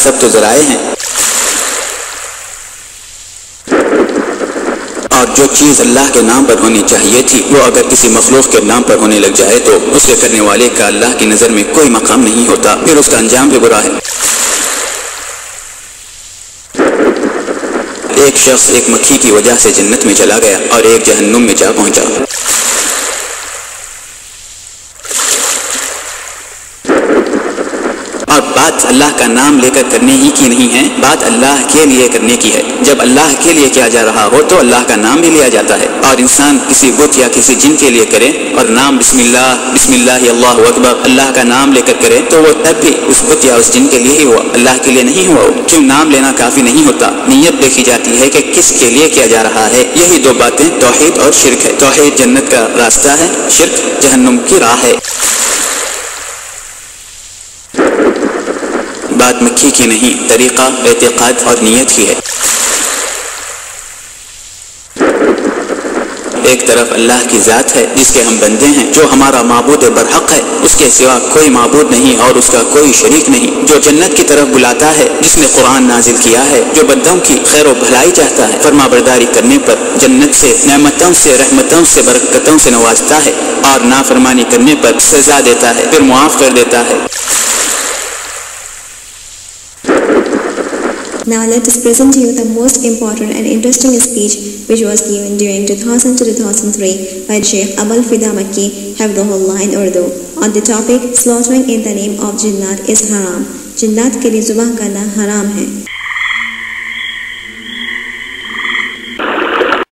سب تو ذرائع ہیں، اور جو چیز اللہ کے نام پر ہونی چاہیے تھی وہ اگر کسی مخلوق کے نام پر ہونے لگ جائے تو اس کے کرنے والے کا اللہ کی نظر میں کوئی مقام نہیں ہوتا، پھر اس کا انجام بھی برا ہے۔ ایک شخص ایک مکھی کی وجہ سے جنت میں چلا گیا اور ایک جہنم میں جا پہنچا۔ اور بات اللہ کا نام لے کر کرنے ہی کی نہیں ہے، بات اللہ کے لیے کرنے کی ہے۔ جب اللہ کے لیے کیا جا رہا ہو تو اللہ کا نام بھی لیا جاتا ہے، اور انسان کسی بت یا کسی جن کے لیے کرے اور نام بسم اللہ اللہ اکبر اللہ کا نام لے کر کرے تو وہ تب بھی اس بت یا اس جن کے لیے ہی ہوا، اللہ کے لیے نہیں ہوا۔ کیوں نام لینا کافی نہیں ہوتا، نیت دیکھی جاتی ہے کہ کس کے لیے کیا جا رہا ہے۔ یہی دو باتیں توحید اور شرک ہے۔ توحید جنت کا راستہ ہے، شرک جہنم کی راہ ہے۔ بات مکھی کی نہیں، طریقہ اعتقاد اور نیت کی ہے۔ ایک طرف اللہ کی ذات ہے جس کے ہم بندے ہیں، جو ہمارا معبود برحق ہے، اس کے سوا کوئی معبود نہیں اور اس کا کوئی شریک نہیں، جو جنت کی طرف بلاتا ہے، جس نے قرآن نازل کیا ہے، جو بندوں کی خیر و بھلائی چاہتا ہے، فرما برداری کرنے پر جنت سے، نعمتوں سے، رحمتوں سے، برکتوں سے نوازتا ہے، اور نافرمانی کرنے پر سزا دیتا ہے، پھر معاف کر دیتا ہے۔ Now let us present to you the most important and interesting speech which was given during 2000 to 2003 by Sheikh Abul Fida Makki Hafidhahullah in Urdu on the topic slaughtering in the name of Jinnat is haram. Jinnat کے لیے ذبح کرنا حرام ہے۔